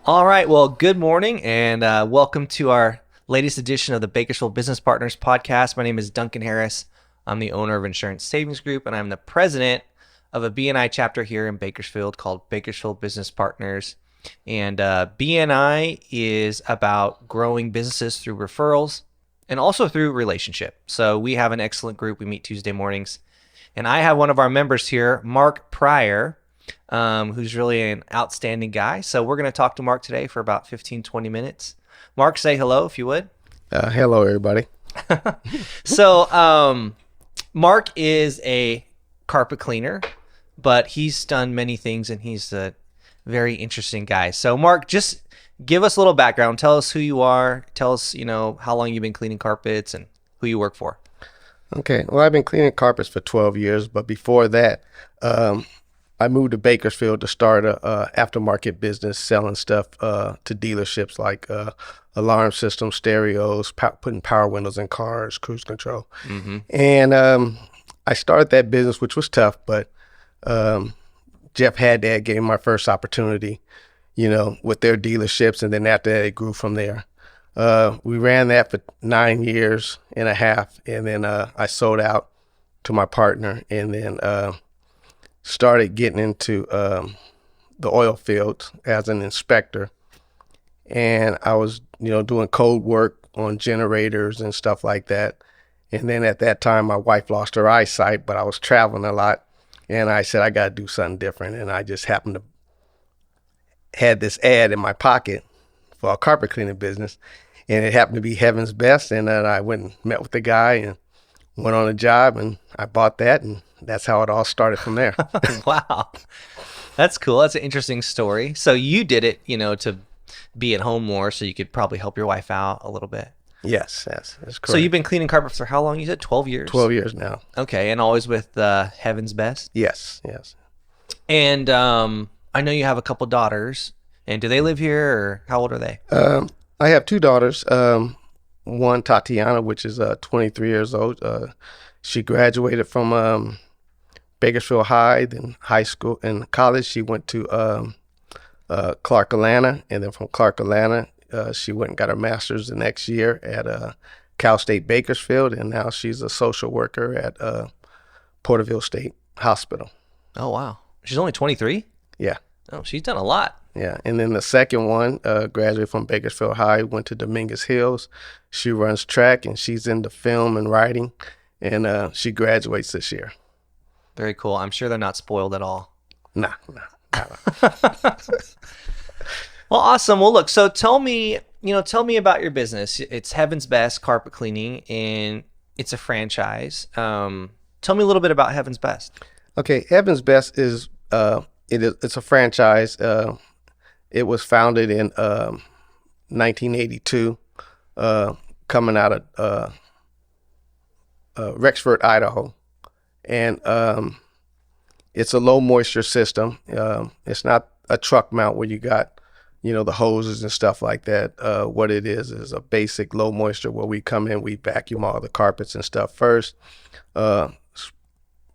All right. Well, good morning and welcome to our latest edition of the Bakersfield Business Partners podcast. My name is Duncan Harris. I'm the owner of Insurance Savings Group, and I'm the president of a BNI chapter here in Bakersfield called Bakersfield Business Partners. And BNI is about growing businesses through referrals and also through relationship. So we have an excellent group. We meet Tuesday mornings. And I have one of our members here, Mark Pryor, who's really an outstanding guy. So we're going to talk to Mark today for about 15, 20 minutes. Mark, say hello if you would. Hello, everybody. So Mark is a carpet cleaner, but he's done many things and he's a very interesting guy. So Mark, just give us a little background. Tell us who you are. Tell us, how long you've been cleaning carpets and who you work for. Okay. Well, I've been cleaning carpets for 12 years, but before that, I moved to Bakersfield to start a aftermarket business selling stuff to dealerships like alarm systems, stereos, putting power windows in cars, cruise control. Mm-hmm. And I started that business, which was tough, but Jeff Haddad gave me my first opportunity, with their dealerships. And then after that, it grew from there. We ran that for 9 years and a half. And then I sold out to my partner and then started getting into the oil field as an inspector. And I was, doing code work on generators and stuff like that. And then at that time, my wife lost her eyesight, but I was traveling a lot. And I said, I got to do something different. And I just happened to had this ad in my pocket for a carpet cleaning business. And it happened to be Heaven's Best. And then I went and met with the guy and went on a job and I bought that. And that's how it all started from there. Wow. That's cool. That's an interesting story. So you did it, to be at home more so you could probably help your wife out a little bit. Yes, that's correct. So you've been cleaning carpets for how long? You said 12 years? 12 years now. Okay, and always with Heaven's Best? Yes. And I know you have a couple daughters. And do they live here or how old are they? I have two daughters. One, Tatiana, which is 23 years old. She graduated from Bakersfield High, then high school and college. She went to Clark Atlanta, and then from Clark Atlanta, she went and got her master's the next year at Cal State Bakersfield, and now she's a social worker at Porterville State Hospital. Oh, wow. She's only 23? Yeah. Oh, she's done a lot. Yeah, and then the second one graduated from Bakersfield High, went to Dominguez Hills. She runs track, and she's into film and writing, and she graduates this year. Very cool. I'm sure they're not spoiled at all. Nah. Well, awesome. Well, look, so tell me about your business. It's Heaven's Best Carpet Cleaning, and it's a franchise. Tell me a little bit about Heaven's Best. Okay, Heaven's Best is it's a franchise. It was founded in 1982, coming out of Rexford, Idaho, and it's a low moisture system. It's not a truck mount where you got the hoses and stuff like that. What it is a basic low moisture where we come in, we vacuum all the carpets and stuff first,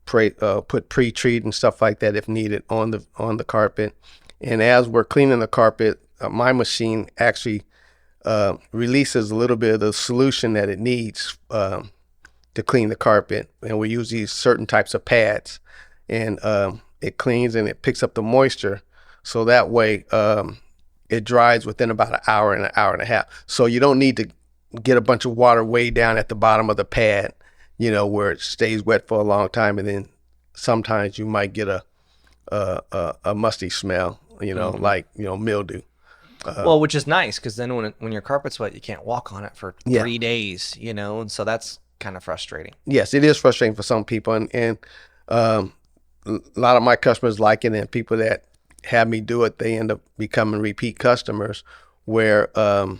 put pre-treat and stuff like that if needed on the carpet. And as we're cleaning the carpet, my machine actually releases a little bit of the solution that it needs to clean the carpet. And we use these certain types of pads, and it cleans and it picks up the moisture. So that way, it dries within about an hour and a half. So you don't need to get a bunch of water way down at the bottom of the pad, where it stays wet for a long time. And then sometimes you might get a musty smell, Mm-hmm. like, mildew. Well, which is nice because then when your carpet's wet, you can't walk on it for 3 days, and so that's kind of frustrating. Yes, it is frustrating for some people. And a lot of my customers like it, and people that have me do it, they end up becoming repeat customers where, and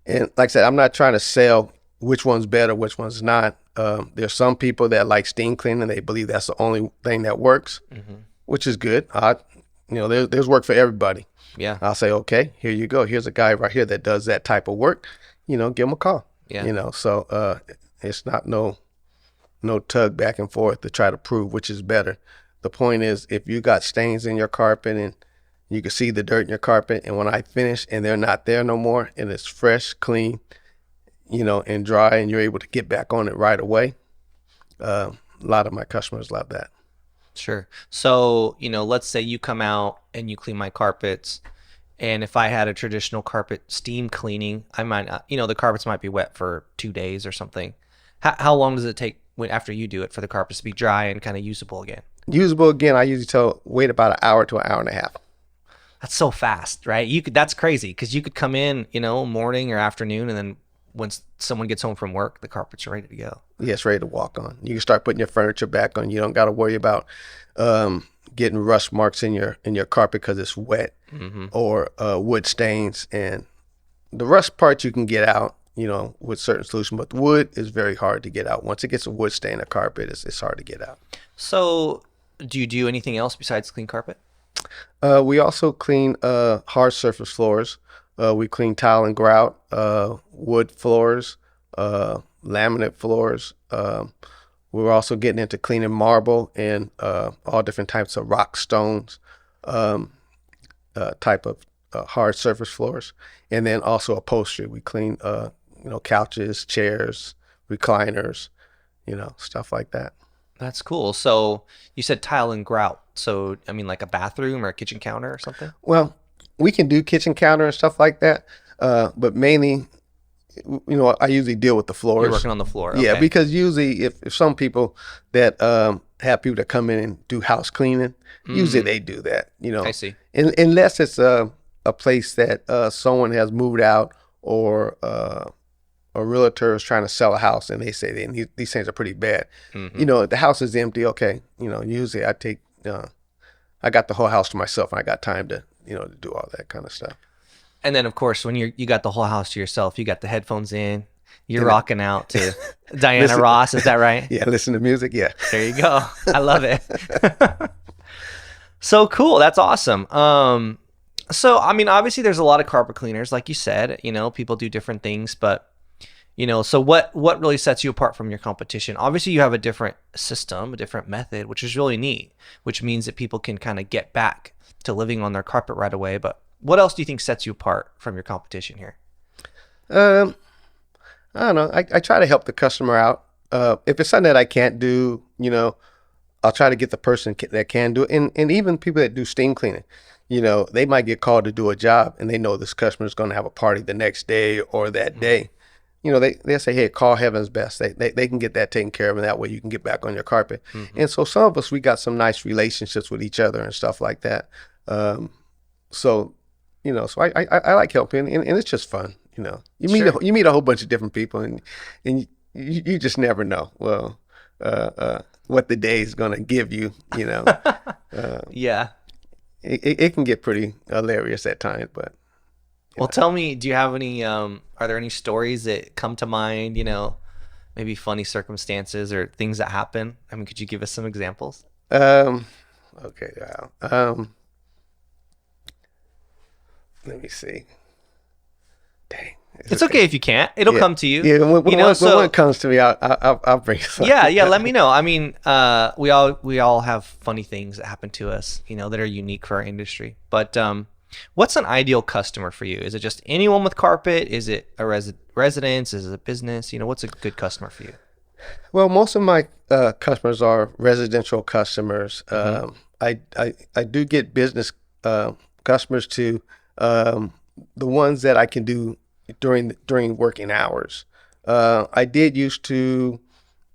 like I said, I'm not trying to sell which one's better, which one's not. There's some people that like steam cleaning. They believe that's the only thing that works, mm-hmm. which is good. There's work for everybody. Yeah. I'll say, okay, here you go. Here's a guy right here that does that type of work. Give him a call. Yeah. So it's not no tug back and forth to try to prove which is better. The point is, if you got stains in your carpet and You can see the dirt in your carpet, and when I finish and they're not there no more, and it's fresh, clean, and dry, and you're able to get back on it right away. A lot of my customers love that. Sure. So, let's say you come out and you clean my carpets. And if I had a traditional carpet steam cleaning, I might not, the carpets might be wet for 2 days or something. How long does it take after you do it for the carpets to be dry and kind of usable again? Usable again, I usually wait about an hour to an hour and a half. That's so fast, right? That's crazy because you could come in, morning or afternoon, and then once someone gets home from work, the carpets are ready to go. Yeah, it's ready to walk on. You can start putting your furniture back on. You don't got to worry about getting rust marks in your carpet because it's wet, or wood stains. And the rust part you can get out, with certain solutions, but wood is very hard to get out. Once it gets a wood stain in a carpet, it's hard to get out. So do you do anything else besides clean carpet? We also clean hard surface floors. We clean tile and grout, wood floors, laminate floors. We're also getting into cleaning marble and all different types of rock stones, type of hard surface floors, and then also upholstery. We clean, couches, chairs, recliners, stuff like that. That's cool. So you said tile and grout. So, like a bathroom or a kitchen counter or something? Well, we can do kitchen counter and stuff like that, but mainly, I usually deal with the floors. You're working on the floor. Okay. Yeah, because usually if some people that have people that come in and do house cleaning, usually they do that, I see. Unless it's a place that someone has moved out, or a realtor is trying to sell a house and they say these things are pretty bad. The house is empty. Okay. Usually I take, I got the whole house to myself and I got time to, to do all that kind of stuff. And then of course, when you got the whole house to yourself, you got the headphones in, you're rocking out to Diana Ross. Is that right? Yeah. Listen to music. Yeah. There you go. I love it. So cool. That's awesome. So, obviously there's a lot of carpet cleaners, like you said, people do different things, but so what really sets you apart from your competition? Obviously you have a different system, a different method, which is really neat, which means that people can kind of get back to living on their carpet right away. But what else do you think sets you apart from your competition here? I don't know. I try to help the customer out. If it's something that I can't do, I'll try to get the person that can do it. And even people that do steam cleaning, they might get called to do a job and they know this customer is going to have a party the next day or that day. They'll say, hey, call Heaven's Best. They can get that taken care of, and that way you can get back on your carpet. And so some of us, we got some nice relationships with each other and stuff like that. So I like helping, and it's just fun. You meet a whole bunch of different people, and you just never know. Well, what the day is going to give you. Yeah. It can get pretty hilarious at times, but. Well, tell me, do you have any, are there any stories that come to mind, maybe funny circumstances or things that happen? Could you give us some examples? Okay. Wow. Let me see. Dang. It's okay if you can't. It'll come to you. Yeah, when it comes to me, I'll bring something. Yeah. Let me know. We all have funny things that happen to us, that are unique for our industry. But what's an ideal customer for you? Is it just anyone with carpet? Is it a residence? Is it a business? What's a good customer for you? Well, most of my customers are residential customers. I do get business customers too. The ones that I can do during working hours. I did used to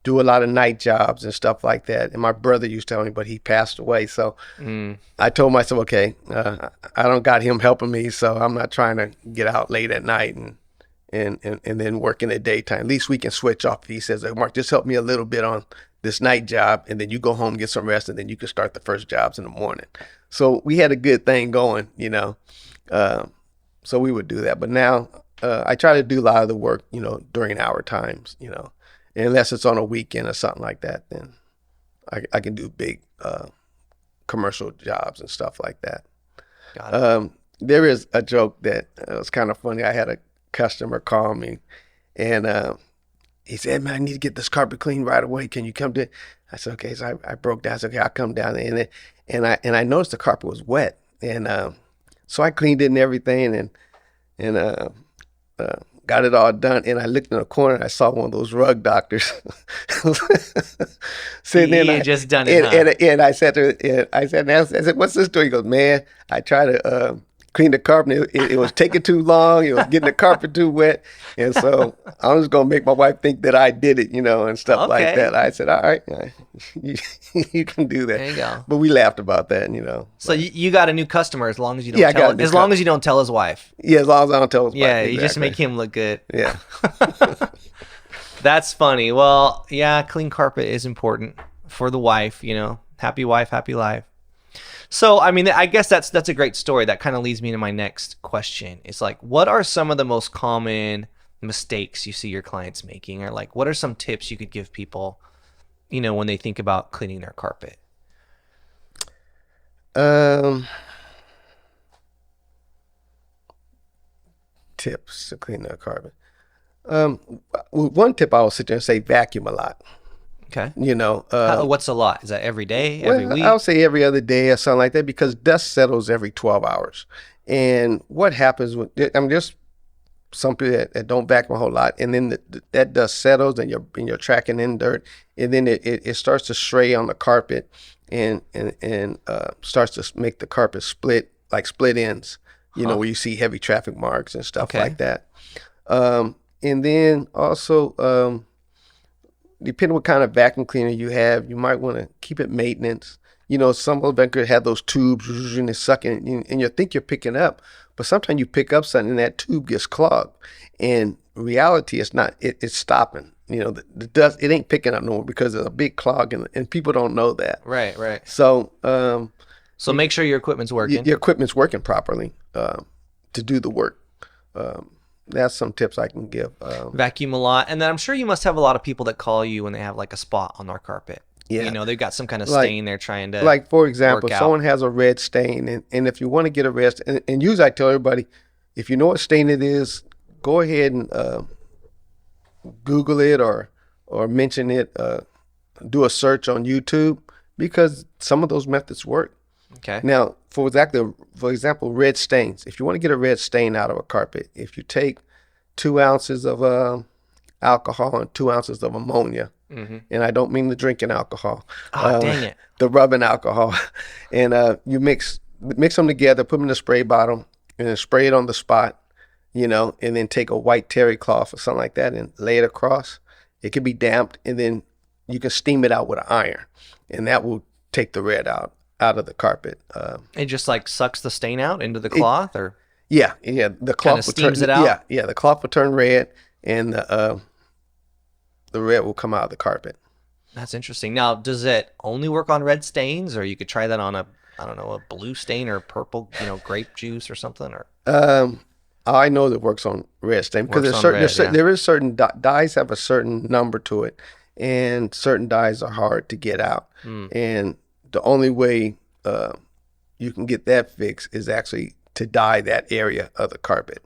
do a lot of night jobs and stuff like that. And my brother used to tell me, but he passed away. So I told myself, okay, I don't got him helping me, so I'm not trying to get out late at night and then work in the daytime. At least we can switch off. He says, hey, Mark, just help me a little bit on this night job, and then you go home, get some rest, and then you can start the first jobs in the morning. So we had a good thing going, so we would do that. But now I try to do a lot of the work, during our times, unless it's on a weekend or something like that, then I can do big commercial jobs and stuff like that. Got it. There is a joke that was kind of funny. I had a customer call me, and he said, man, I need to get this carpet cleaned right away. Can you come to it? I said, okay. So I broke down. I said, okay, I'll come down. And I noticed the carpet was wet. And So I cleaned it and everything, and got it all done. And I looked in the corner, and I saw one of those rug doctors sitting there. You And just done it, huh? and I said to her, I said, "What's this doing?" He goes, "Man, I tried to clean the carpet. It was taking too long. It was getting the carpet too wet, and so I'm just gonna make my wife think that I did it, and stuff like Okay. that." I said, "All right, you can do that." There you go. But we laughed about that, So you got a new customer as long as you don't Yeah, I tell got a new as long as you don't tell his wife. Yeah, as long as I don't tell his wife. Yeah, you just Exactly. make him look good. Yeah. That's funny. Well, yeah, clean carpet is important for the wife, Happy wife, happy life. So, I mean, I guess that's a great story. That kind of leads me to my next question. It's like, what are some of the most common mistakes you see your clients making? Or like, what are some tips you could give people, when they think about cleaning their carpet? Tips to clean their carpet. One tip I will sit there and say vacuum a lot. Okay. What's a lot? Is that every day, every week? I'll say every other day or something like that, because dust settles every 12 hours. And what happens there's some people that don't vacuum a whole lot, and then that dust settles, and you're tracking in dirt, and then it starts to stray on the carpet, and starts to make the carpet split ends, where you see heavy traffic marks and stuff like that. And then also, depending what kind of vacuum cleaner you have, you might want to keep it maintenance. Some of them could have those tubes and it's sucking, and you think you're picking up, but sometimes you pick up something and that tube gets clogged. And reality, it's not. It's stopping. The dust, it ain't picking up no more because there's a big clog, and people don't know that. Right. So, so make sure your equipment's working. Your equipment's working properly to do the work. That's some tips I can give. Vacuum a lot. And then I'm sure you must have a lot of people that call you when they have like a spot on their carpet. Yeah. They've got some kind of stain they're trying to Like, for example, work out. someone has a red stain, and if you want to get a red stain, and usually I tell everybody, if you know what stain it is, go ahead and Google it or mention it, do a search on YouTube, because some of those methods work. Okay. Now, for example, red stains. If you want to get a red stain out of a carpet, if you take 2 ounces of alcohol and 2 ounces of ammonia, and I don't mean the drinking alcohol, Dang it. the rubbing alcohol, and you mix them together, put them in a spray bottle, and then spray it on the spot, and then take a white terry cloth or something like that and lay it across. It can be damped, and then you can steam it out with an iron, and that will take the red out of the carpet. It just like sucks the stain out into the cloth, or Yeah. The cloth will steams turn it out? Yeah. The cloth will turn red, and the red will come out of the carpet. that's interesting. Now, does it only work on red stains, or you could try that on a blue stain or purple, grape juice or something, or I know that it works on red stain because Works on red, there is certain dyes have a certain number to it, and certain dyes are hard to get out. And the only way you can get that fixed is actually to dye that area of the carpet.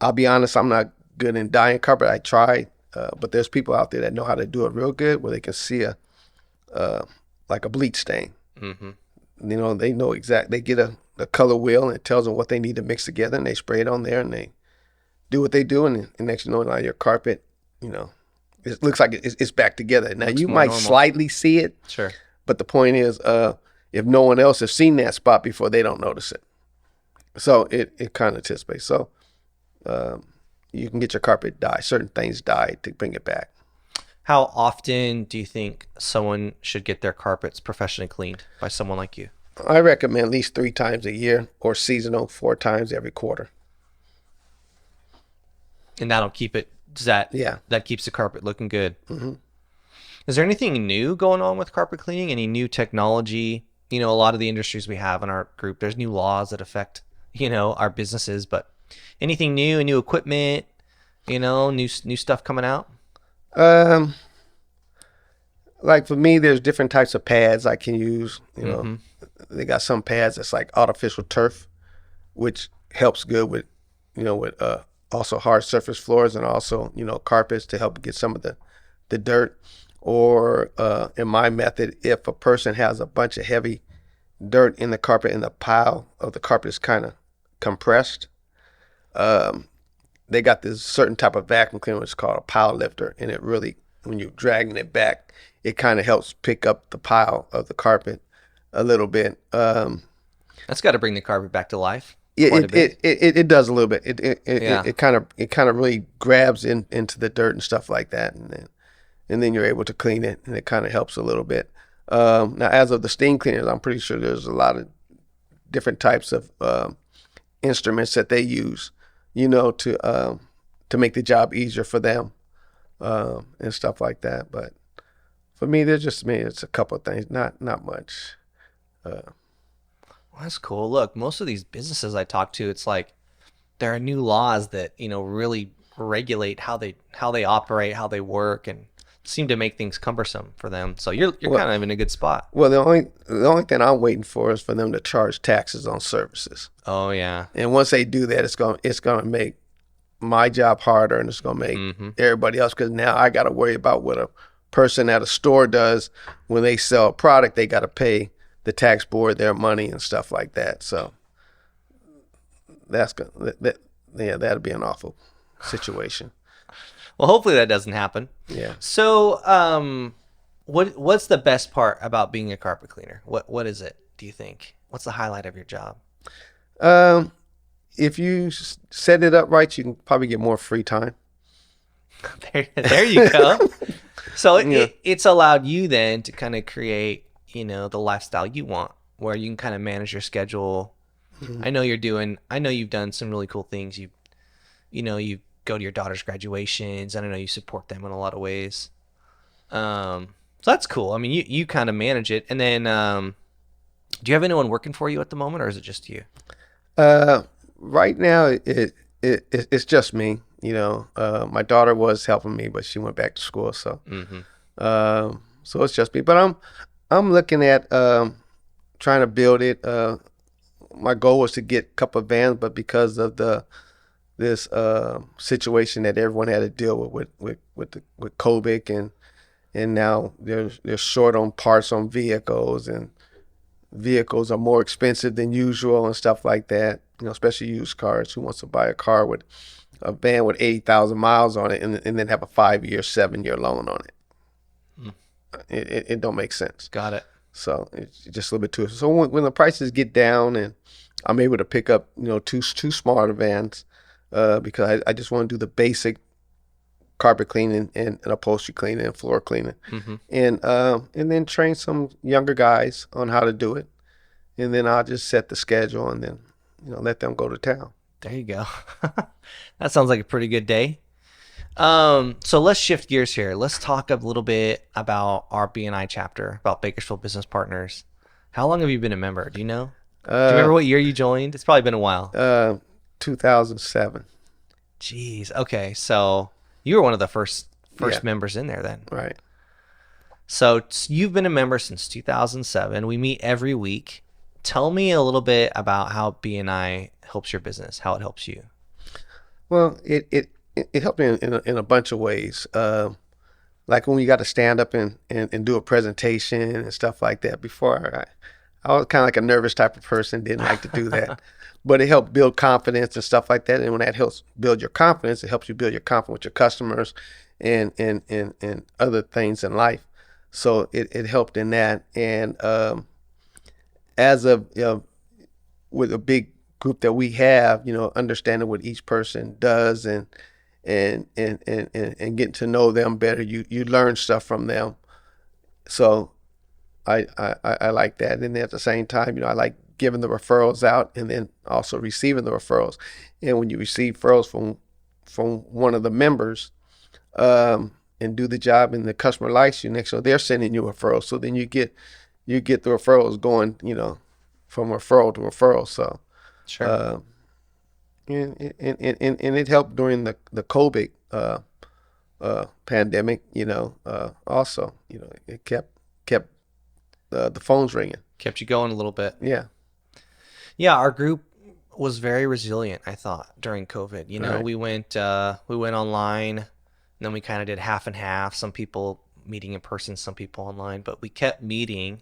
I'll be honest, I'm not good in dyeing carpet. I tried, but there's people out there that know how to do it real good, where they can see like a bleach stain. They know exactly. They get a color wheel, and it tells them what they need to mix together, and they spray it on there, and they do what they do, and next you know, now your carpet, it looks like it's back together. Now you might normal. slightly see it, sure. but the point is, if no one else has seen that spot before, they don't notice it. So it kind of anticipates. So you can get your carpet dyed, certain things dyed to bring it back. How often do you think someone should get their carpets professionally cleaned by someone like you? I recommend at least 3 times a year, or seasonal 4 times every quarter. And that'll keep it. Yeah. That keeps the carpet looking good. Is there anything new going on with carpet cleaning? Any new technology? A lot of the industries we have in our group, there's new laws that affect our businesses. But anything new? New equipment? New stuff coming out? Like for me, there's different types of pads I can use. They got some pads that's like artificial turf, which helps good with also hard surface floors, and also carpets, to help get some of the dirt. Or in my method, if a person has a bunch of heavy dirt in the carpet and the pile of the carpet is kind of compressed, um, they got this certain type of vacuum cleaner. It's called a pile lifter, and it really, when you're dragging it back, it kind of helps pick up the pile of the carpet a little bit. That's got to bring the carpet back to life It quite a bit. it does a little bit. Yeah. It kind of really grabs into the dirt and stuff like that, and then you're able to clean it, and it kind of helps a little bit. Now, as of the steam cleaners, I'm pretty sure there's a lot of different types of instruments that they use, to make the job easier for them, and stuff like that. But for me, it's a couple of things, not much. Well, that's cool. Look, most of these businesses I talk to, it's like there are new laws that, really regulate how they operate, how they work, and seem to make things cumbersome for them. So you're kind of in a good spot. Well, the only thing I'm waiting for is for them to charge taxes on services. Oh yeah. And once they do that, it's gonna make my job harder, and it's gonna make everybody else, because now I got to worry about what a person at a store does when they sell a product. They got to pay the tax board their money and stuff like that. So that'll be an awful situation. Well, hopefully that doesn't happen. Yeah. So, what's the best part about being a carpet cleaner? What is it, do you think? What's the highlight of your job? If you set it up right, you can probably get more free time. There you go. So Yeah. it's allowed you then to kind of create, the lifestyle you want, where you can kind of manage your schedule. I know you've done some really cool things. You go to your daughter's graduations, and I know you support them in a lot of ways. So that's cool. I mean, you kind of manage it. And then, do you have anyone working for you at the moment, or is it just you? Right now, it's just me. My daughter was helping me, but she went back to school, so so it's just me. But I'm looking at trying to build it. My goal was to get a couple of vans, but because of this situation that everyone had to deal with COVID, and now they're short on parts on vehicles, and vehicles are more expensive than usual and stuff like that. Especially used cars. Who wants to buy a van with 80,000 miles on it and then have a 5-year, 7-year loan on it? It don't make sense. Got it. So it's just a little bit too. So when the prices get down and I'm able to pick up two smaller vans, because I just want to do the basic carpet cleaning and upholstery cleaning and floor cleaning, and then train some younger guys on how to do it, and then I'll just set the schedule and then let them go to town. There you go. That sounds like a pretty good day. So let's shift gears here. Let's talk a little bit about our BNI chapter, about Bakersfield Business Partners. How long have you been a member? Do you know? Do you remember what year you joined? It's probably been a while. 2007. Jeez. Okay. So you were one of the first Yeah. members in there then. Right. So you've been a member since 2007. We meet every week. Tell me a little bit about how BNI helps your business, how it helps you. Well, it helped me in a bunch of ways. Like when we got to stand up and do a presentation and stuff like that. Before, I was kind of like a nervous type of person, didn't like to do that. But it helped build confidence and stuff like that. And when that helps build your confidence, it helps you build your confidence with your customers and other things in life. So it helped in that. And as of with a big group that we have, understanding what each person does and getting to know them better, you learn stuff from them. So I like that. And at the same time, I like giving the referrals out and then also receiving the referrals. And when you receive referrals from one of the members, and do the job and the customer likes you, next, so they're sending you referrals. So then you get the referrals going, from referral to referral. So Sure. and it helped during the COVID pandemic. Also, it kept the phones ringing. Kept you going a little bit. Yeah. Yeah, our group was very resilient, I thought, during COVID. Right. We went online, and then we kind of did half and half. Some people meeting in person, some people online, but we kept meeting.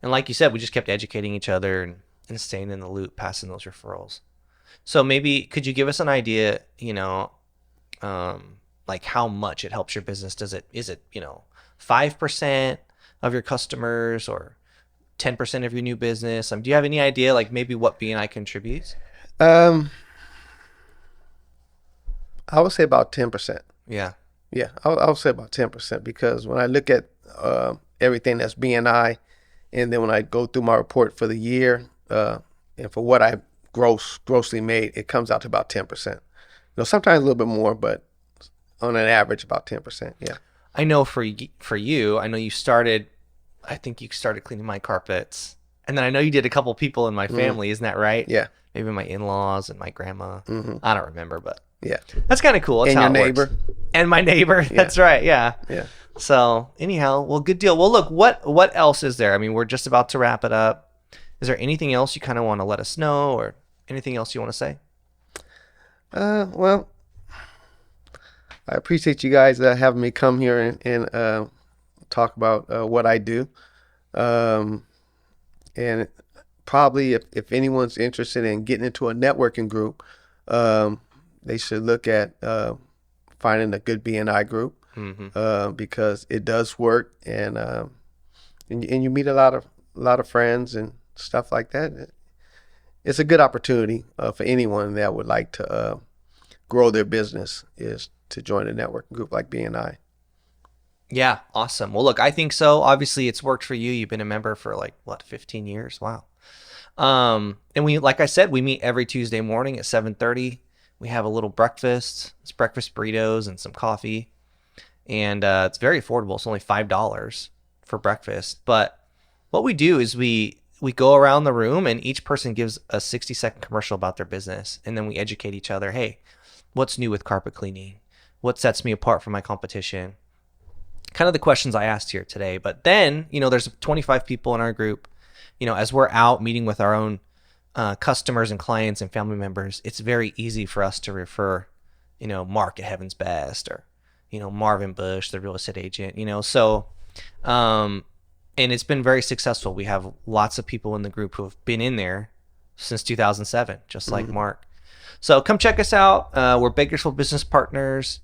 And like you said, we just kept educating each other and staying in the loop, passing those referrals. So maybe could you give us an idea, like how much it helps your business? Is it 5% of your customers or 10% of your new business? Do you have any idea like maybe what BNI contributes? Um, I would say about 10%. Yeah. Yeah, I would say about 10% because when I look at everything that's BNI, and then when I go through my report for the year, and for what I grossly made, it comes out to about 10%. Sometimes a little bit more, but on an average, about 10%. Yeah. I know for you, I know I think you started cleaning my carpets, and then I know you did a couple people in my family. Isn't that right? Yeah. Maybe my in-laws and my grandma. I don't remember, but yeah, that's kind of cool. That's and how your it neighbor. Works. And my neighbor. Yeah. That's right. Yeah. Yeah. So anyhow, well, good deal. Well, look, what else is there? I mean, we're just about to wrap it up. Is there anything else you kind of want to let us know, or anything else you want to say? Well, I appreciate you guys having me come here and talk about what I do. And probably if anyone's interested in getting into a networking group, they should look at finding a good BNI group, because it does work, and you meet a lot of friends and stuff like that. It's a good opportunity for anyone that would like to grow their business, is to join a networking group like BNI. Yeah, awesome. Well, look, I think so. Obviously, it's worked for you. You've been a member for 15 years? Wow. And like I said, we meet every Tuesday morning at 7:30. We have a little breakfast. It's breakfast burritos and some coffee. And it's very affordable. It's only $5 for breakfast. But what we do is we go around the room and each person gives a 60-second commercial about their business. And then we educate each other. Hey, what's new with carpet cleaning? What sets me apart from my competition? Kind of the questions I asked here today. But then, there's 25 people in our group. As we're out meeting with our own customers and clients and family members, it's very easy for us to refer, Mark at Heaven's Best, or, Marvin Bush, the real estate agent, so, and it's been very successful. We have lots of people in the group who have been in there since 2007, just like Mark. So come check us out. We're Bakersfield Business Partners,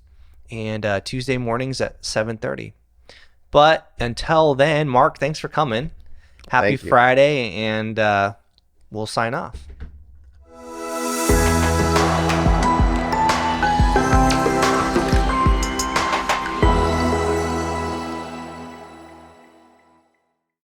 and Tuesday mornings at 7:30. But until then, Mark, thanks for coming. Happy Friday, and we'll sign off.